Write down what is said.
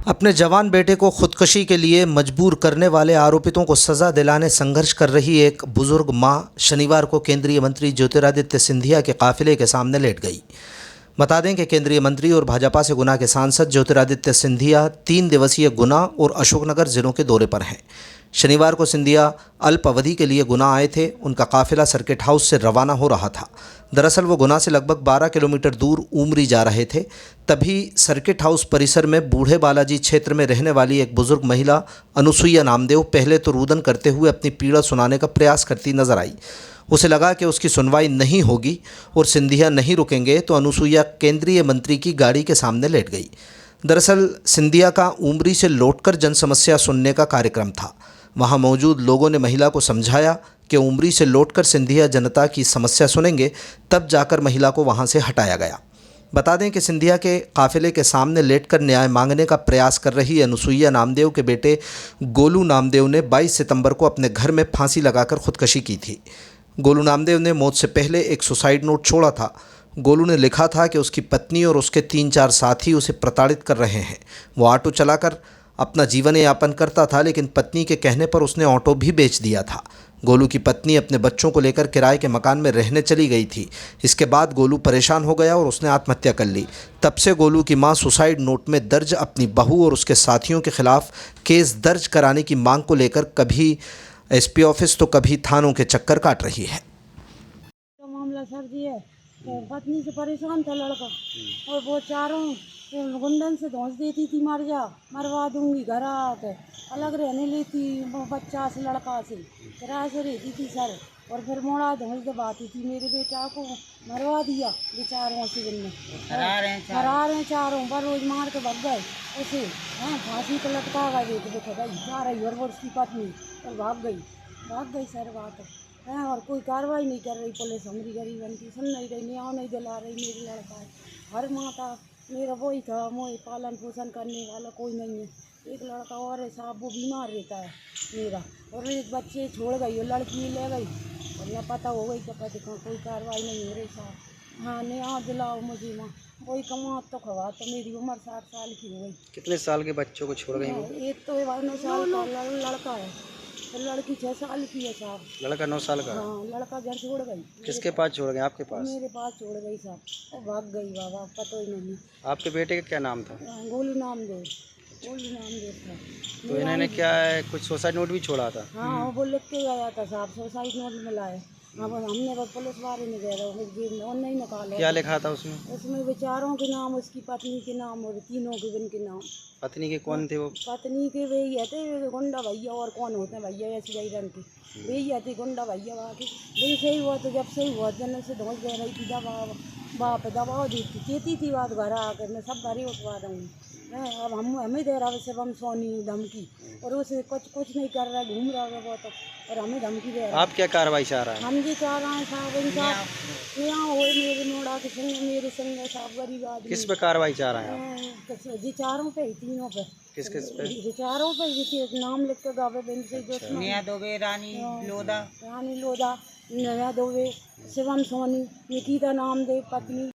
अपने जवान बेटे को खुदकुशी के लिए मजबूर करने वाले आरोपितों को सज़ा दिलाने संघर्ष कर रही एक बुजुर्ग मां शनिवार को केंद्रीय मंत्री ज्योतिरादित्य सिंधिया के काफिले के सामने लेट गई। बता दें कि केंद्रीय मंत्री और भाजपा से गुना के सांसद ज्योतिरादित्य सिंधिया 3 दिवसीय गुना और अशोकनगर जिलों के दौरे पर हैं। शनिवार को सिंधिया अल्प अवधि के लिए गुना आए थे। उनका काफिला सर्किट हाउस से रवाना हो रहा था। दरअसल वो गुना से लगभग 12 किलोमीटर दूर उमरी जा रहे थे। तभी सर्किट हाउस परिसर में बूढ़े बालाजी क्षेत्र में रहने वाली एक बुजुर्ग महिला अनुसुईया नामदेव पहले तो रुदन करते हुए अपनी पीड़ा सुनाने का प्रयास करती नजर आई। उसे लगा कि उसकी सुनवाई नहीं होगी और सिंधिया नहीं रुकेंगे, तो अनुसुईया केंद्रीय मंत्री की गाड़ी के सामने लेट गई। दरअसल सिंधिया का उमरी से लौटकर जन समस्या सुनने का कार्यक्रम था। वहां मौजूद लोगों ने महिला को समझाया कि उमरी से लौटकर सिंधिया जनता की समस्या सुनेंगे, तब जाकर महिला को वहां से हटाया गया। बता दें कि सिंधिया के काफिले के सामने लेटकर न्याय मांगने का प्रयास कर रही अनुसुईया नामदेव के बेटे गोलू नामदेव ने 22 सितंबर को अपने घर में फांसी लगाकर खुदकुशी की थी। गोलू नामदेव ने मौत से पहले एक सुसाइड नोट छोड़ा था। गोलू ने लिखा था कि उसकी पत्नी और उसके 3-4 साथी उसे प्रताड़ित कर रहे हैं। वो ऑटो चलाकर अपना जीवन यापन करता था, लेकिन पत्नी के कहने पर उसने ऑटो भी बेच दिया था। गोलू की पत्नी अपने बच्चों को लेकर किराए के मकान में रहने चली गई थी। इसके बाद गोलू परेशान हो गया और उसने आत्महत्या कर ली। तब से गोलू की मां सुसाइड नोट में दर्ज अपनी बहू और उसके साथियों के खिलाफ केस दर्ज कराने की मांग को लेकर कभी एसपी ऑफिस तो कभी थानों के चक्कर काट रही है। तो मामला सर जी है, पत्नी से परेशान था लड़का, और वो चारों गुंडन से धौंस देती थी, मरवा दूंगी, घर आके अलग रहने लेती, बच्चा से लड़का से किराए से रहती थी सर, और फिर मोड़ा धौंस दबाती थी। मेरे बेटा को मरवा दिया बेचारों से। दिन में फरार हैं चारों, पर रोज मार के भग गए उसे। फांसी पर लटका गए, देखो भाई जा रही, और वो उसकी पत्नी और भाग गई सर बात है। और कोई कार्रवाई नहीं कर रही पुलिस, हमारी गरीबन की सुन नहीं रही, न्याय नहीं दिला रही। मेरी लड़का है, हर माता मेरा वही था, मोए पालन पोषण करने वाला कोई नहीं है। एक लड़का और है साहब, वो बीमार रहता है मेरा, और एक बच्चे छोड़ गई, और लड़की ले गई, और न पता हो गई क्या पता कहाँ, कोई कार्रवाई नहीं हो रही साहब। हाँ न्याय दिलाओ मुझे माँ, कोई कमा तो खवा, तो मेरी उम्र 60 साल की हो गई। कितने साल के बच्चों को छोड़ गई वो? एक तो 9 साल का लड़का है, तो लड़की 6 साल की है साहब। लड़का 9 साल का? हाँ, लड़का घर छोड़ गई। किसके पास छोड़ गए? आपके पास? मेरे पास छोड़ गई साहब, और भाग गई बाबा, पता ही नहीं। आपके बेटे का क्या नाम था? गोलू नामदेव था। तो इन्होंने क्या है, कुछ सुसाइड नोट भी छोड़ा था? हाँ, वो लिख के गया था साहब, सुसाइड नोट मिला है। हाँ, हमने बस पुलिस वाले ने गया था, नहीं निकाला। क्या लिखा था उसमें? उसमें बेचारों के नाम, उसकी पत्नी के नाम, और तीनों के नाम। पत्नी के कौन थे वो? पत्नी के भैया थे गुंडा भैया, और कौन होते हैं भैया ऐसी गई रंग के भैया थे, गुंडा भैया। बाकी दिल से ही हुआ, तो जब से ही हुआ जन से धोस दे रही थी, बाप दबाव देती कहती थी, बात घर आकर मैं सब घरे उठवा दूँगी। अब हमें दे रहा है सिर्फ हम सोनी धमकी, और उसे कुछ नहीं कर रहा है, घूम रहा है वो तो, और हमें धमकी दे रहा है। आप क्या कार्रवाई चाह रहे हैं? हम जी चाह रहे हैं साहब, इंसाफ यहाँ हो मेरे मोड़ा के संग, मेरे संग साहब, गरीब आदमी। किस पे कार्रवाई चाह रहे हैं आप? विचारों पे, तीनों पे। किस पे? विचारों पे, जिसे नाम लिख के गावे बिन से नेहा दुबे, रानी लोधा, नया दोवे, शिवम सोनी, निकिता नामदेव पत्नी।